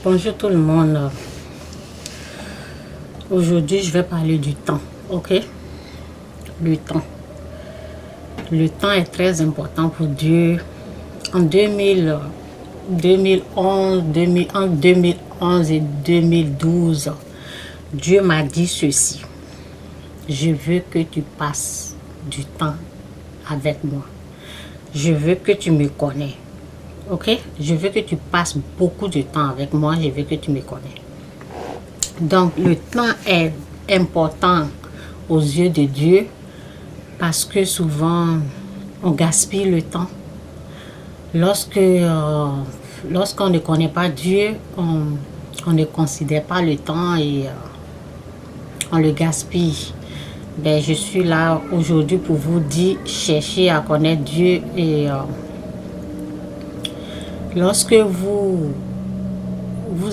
Bonjour tout le monde. Aujourd'hui, je vais parler du temps, ok? Le temps. Le temps est très important pour Dieu. En 2011 et 2012, Dieu m'a dit ceci. Je veux que tu passes du temps avec moi. Je veux que tu me connais. Ok? Je veux que tu passes beaucoup de temps avec moi. Je veux que tu me connais. Donc, le temps est important aux yeux de Dieu parce que souvent, on gaspille le temps. Lorsqu'on ne connaît pas Dieu, on ne considère pas le temps et on le gaspille. Ben, je suis là aujourd'hui pour vous dire, cherchez à connaître Dieu et lorsque vous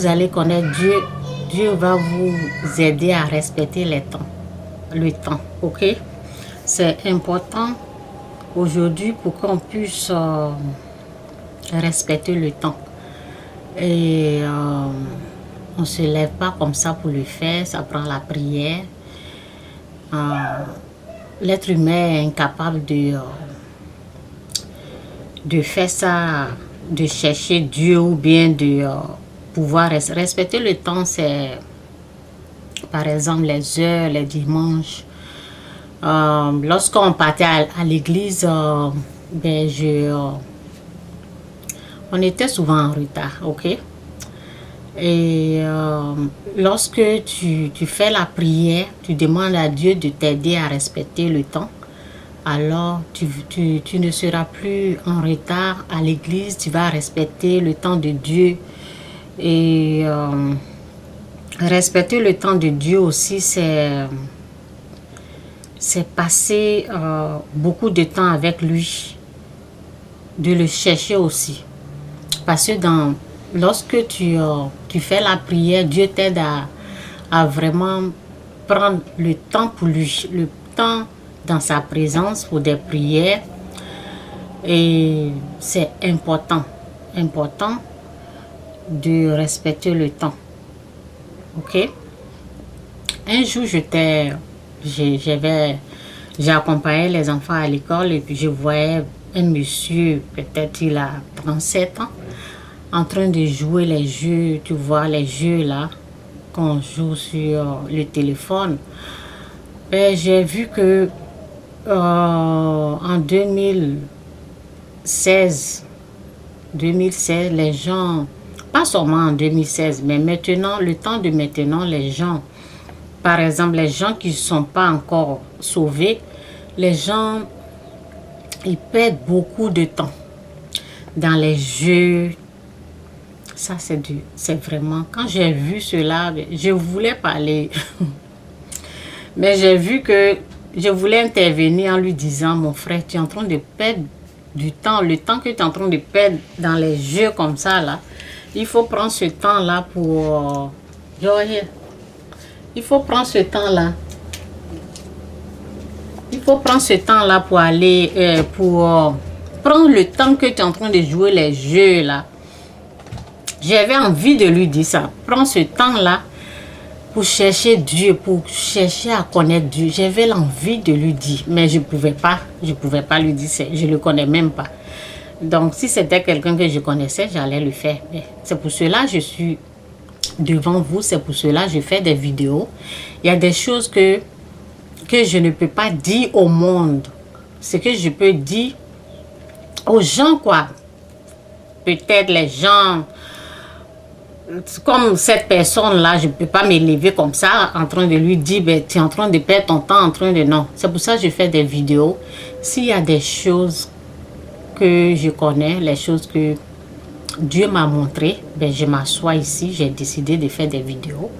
allez connaître Dieu, Dieu va vous aider à respecter le temps, ok? C'est important aujourd'hui pour qu'on puisse respecter le temps. Et on ne se lève pas comme ça pour le faire, ça prend la prière. L'être humain est incapable de faire ça, de chercher Dieu ou bien de pouvoir respecter le temps. C'est par exemple les heures, les dimanches. Lorsqu'on partait à l'église, ben on était souvent en retard, ok? Et lorsque tu fais la prière, tu demandes à Dieu de t'aider à respecter le temps, alors tu ne seras plus en retard à l'église, tu vas respecter le temps de Dieu. Et respecter le temps de Dieu aussi, c'est passer beaucoup de temps avec lui, de le chercher aussi. Parce que lorsque tu fais la prière, Dieu t'aide à vraiment prendre le temps pour lui, le temps dans sa présence pour des prières. Et c'est important de respecter le temps. Ok? Un jour, j'ai accompagné les enfants à l'école et puis je voyais un monsieur, peut-être il a 37 ans, en train de jouer les jeux, tu vois les jeux là, qu'on joue sur le téléphone. Et j'ai vu que en 2016, les gens, pas seulement en 2016, mais maintenant, le temps de maintenant, les gens, par exemple, les gens qui ne sont pas encore sauvés, les gens, ils perdent beaucoup de temps dans les jeux. Ça, c'est vraiment... Quand j'ai vu cela, je voulais parler. Mais j'ai vu que je voulais intervenir en lui disant, mon frère, tu es en train de perdre du temps. Le temps que tu es en train de perdre dans les jeux comme ça, là, il faut prendre ce temps-là pour... il faut prendre ce temps-là. Il faut prendre ce temps-là pour aller... pour prendre le temps que tu es en train de jouer les jeux, là. J'avais envie de lui dire ça. Prends ce temps-là pour chercher Dieu, pour chercher à connaître Dieu. J'avais l'envie de lui dire, mais je ne pouvais pas. Je ne pouvais pas lui dire, je ne le connais même pas. Donc, si c'était quelqu'un que je connaissais, j'allais le faire. C'est pour cela que je suis devant vous. C'est pour cela que je fais des vidéos. Il y a des choses que je ne peux pas dire au monde. Ce que je peux dire aux gens, quoi. Peut-être les gens... Comme cette personne-là, je ne peux pas me lever comme ça en train de lui dire, ben, tu es en train de perdre ton temps, en train de... Non, c'est pour ça que je fais des vidéos. S'il y a des choses que je connais, les choses que Dieu m'a montrées, ben, je m'assois ici, j'ai décidé de faire des vidéos.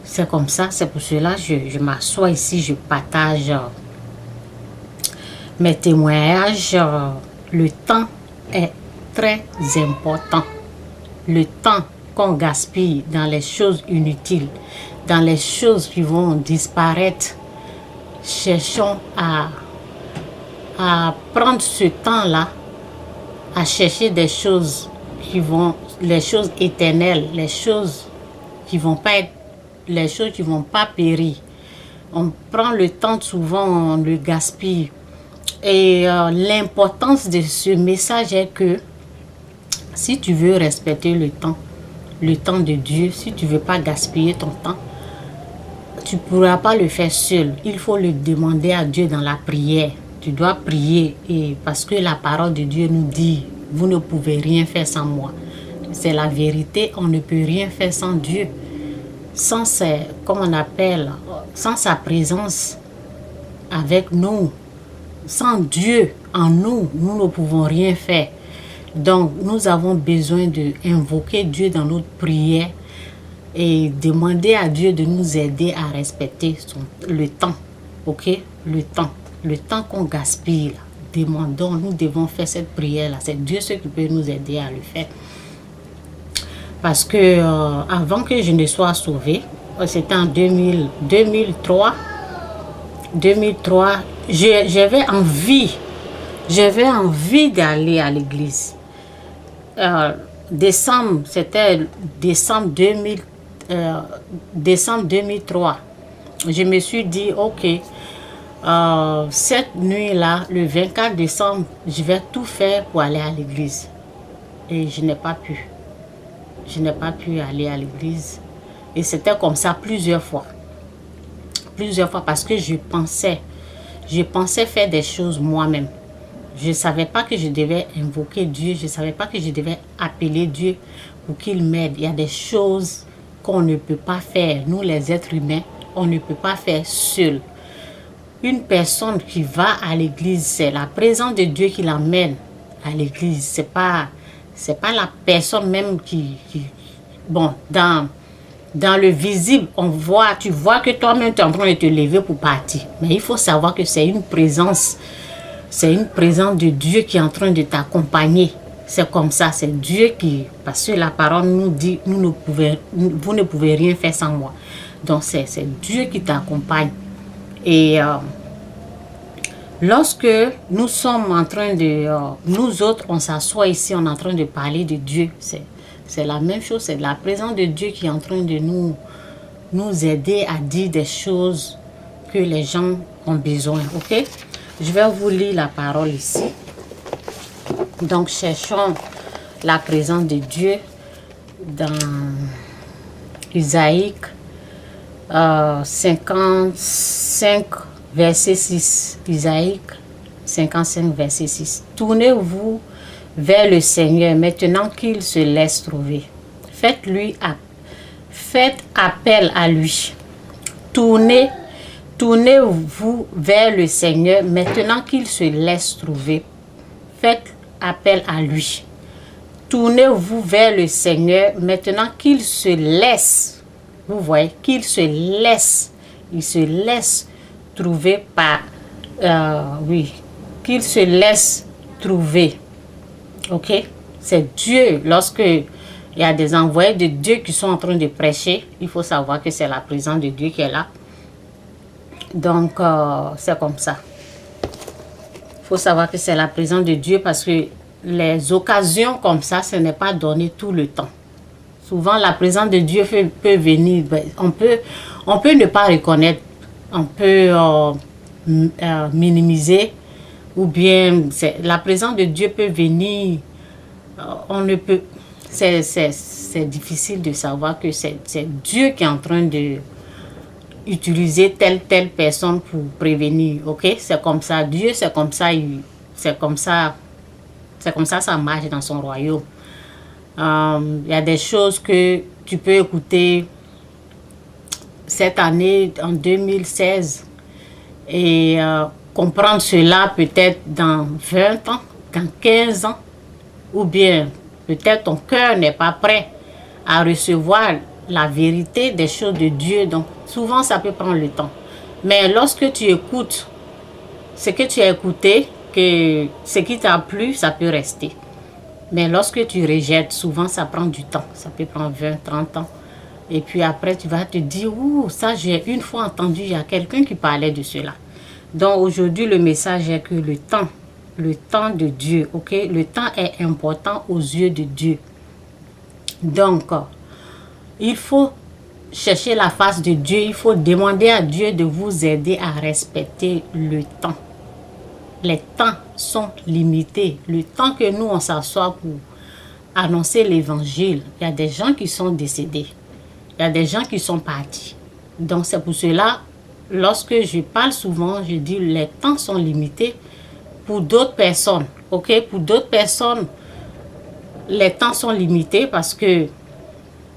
C'est comme ça, c'est pour cela que je m'assois ici, je partage mes témoignages. Le temps est très important. Le temps qu'on gaspille dans les choses inutiles, dans les choses qui vont disparaître, cherchons à prendre ce temps-là, à chercher des choses qui vont les choses éternelles, les choses qui vont pas être, les choses qui vont pas périr. On prend le temps, souvent on le gaspille. Et l'importance de ce message est que si tu veux respecter le temps de Dieu, si tu veux pas gaspiller ton temps, tu ne pourras pas le faire seul. Il faut le demander à Dieu dans la prière. Tu dois prier et parce que la parole de Dieu nous dit, vous ne pouvez rien faire sans moi. C'est la vérité, on ne peut rien faire sans Dieu. Sans sa présence avec nous, sans Dieu en nous, nous ne pouvons rien faire. Donc, nous avons besoin d'invoquer Dieu dans notre prière et demander à Dieu de nous aider à respecter le temps, ok? Le temps qu'on gaspille, là. Demandons, nous devons faire cette prière-là. C'est Dieu ce qui peut nous aider à le faire. Parce que avant que je ne sois sauvée, c'était en 2003, j'avais envie d'aller à l'église. C'était décembre 2003. Je me suis dit, ok, cette nuit-là, le 24 décembre, je vais tout faire pour aller à l'église. Et je n'ai pas pu. Je n'ai pas pu aller à l'église. Et c'était comme ça plusieurs fois. Plusieurs fois parce que je pensais faire des choses moi-même. Je ne savais pas que je devais invoquer Dieu. Je ne savais pas que je devais appeler Dieu pour qu'il m'aide. Il y a des choses qu'on ne peut pas faire. Nous, les êtres humains, on ne peut pas faire seul. Une personne qui va à l'église, c'est la présence de Dieu qui l'emmène à l'église. C'est pas la personne même qui bon, dans le visible, tu vois que toi-même tu es en train de te lever pour partir. Mais il faut savoir que c'est une présence de Dieu qui est en train de t'accompagner. C'est comme ça, c'est Dieu parce que la parole nous dit, vous ne pouvez rien faire sans moi. Donc c'est Dieu qui t'accompagne. Et lorsque nous sommes en train de, nous autres, on s'assoit ici, on est en train de parler de Dieu. C'est la même chose, c'est la présence de Dieu qui est en train de nous aider à dire des choses que les gens ont besoin, ok? Je vais vous lire la parole ici. Donc, cherchons la présence de Dieu dans Isaïe 55, verset 6. Isaïe 55, verset 6. Tournez-vous vers le Seigneur maintenant qu'il se laisse trouver. Faites appel à lui. Tournez-vous vers le Seigneur maintenant qu'il se laisse trouver. Faites appel à lui. Tournez-vous vers le Seigneur maintenant qu'il se laisse. Vous voyez, qu'il se laisse. Il se laisse trouver par... qu'il se laisse trouver. Ok? C'est Dieu. Lorsque il y a des envoyés de Dieu qui sont en train de prêcher, il faut savoir que c'est la présence de Dieu qui est là. Donc, c'est comme ça. Il faut savoir que c'est la présence de Dieu parce que les occasions comme ça, ce n'est pas donné tout le temps. Souvent, la présence de Dieu peut venir. On peut ne pas reconnaître. On peut minimiser. Ou bien, la présence de Dieu peut venir. On ne peut... C'est difficile de savoir que c'est Dieu qui est en train de utiliser telle personne pour prévenir, ok? C'est comme ça, Dieu, c'est comme ça, ça marche dans son royaume. Il y a des choses que tu peux écouter cette année, en 2016, et comprendre cela peut-être dans 20 ans, dans 15 ans, ou bien peut-être ton cœur n'est pas prêt à recevoir la vérité des choses de Dieu. Donc, souvent, ça peut prendre le temps. Mais lorsque tu écoutes ce que tu as écouté, que ce qui t'a plu, ça peut rester. Mais lorsque tu rejettes, souvent, ça prend du temps. Ça peut prendre 20, 30 ans. Et puis après, tu vas te dire, ouh, ça, j'ai une fois entendu, il y a quelqu'un qui parlait de cela. Donc, aujourd'hui, le message est que le temps de Dieu, ok? Le temps est important aux yeux de Dieu. Donc, il faut chercher la face de Dieu. Il faut demander à Dieu de vous aider à respecter le temps. Les temps sont limités. Le temps que nous, on s'assoit pour annoncer l'évangile, il y a des gens qui sont décédés. Il y a des gens qui sont partis. Donc, c'est pour cela, lorsque je parle souvent, je dis les temps sont limités pour d'autres personnes. Ok, pour d'autres personnes, les temps sont limités parce que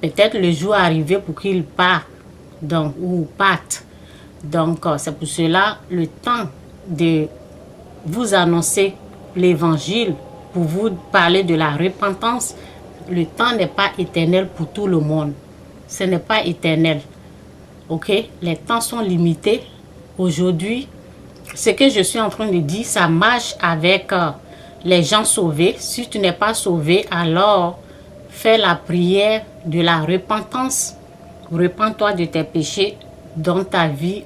peut-être le jour est arrivé pour qu'ils partent, donc, ou partent. Donc, c'est pour cela, le temps de vous annoncer l'évangile, pour vous parler de la repentance, le temps n'est pas éternel pour tout le monde. Ce n'est pas éternel. Ok? Les temps sont limités. Aujourd'hui, ce que je suis en train de dire, ça marche avec les gens sauvés. Si tu n'es pas sauvé, alors fais la prière de la repentance. Repends-toi de tes péchés, donne ta vie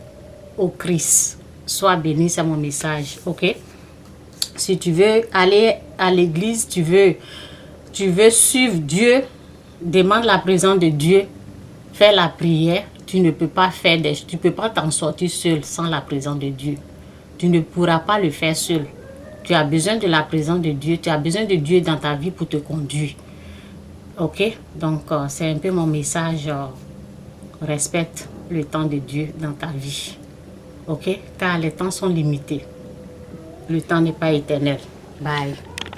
au Christ. Sois béni, c'est mon message. Ok? Si tu veux aller à l'église, tu veux suivre Dieu, demande la présence de Dieu, fais la prière. Tu ne peux pas t'en sortir seul sans la présence de Dieu. Tu ne pourras pas le faire seul. Tu as besoin de la présence de Dieu. Tu as besoin de Dieu dans ta vie pour te conduire. Ok? Donc, c'est un peu mon message. Respecte le temps de Dieu dans ta vie. Ok? Car les temps sont limités. Le temps n'est pas éternel. Bye.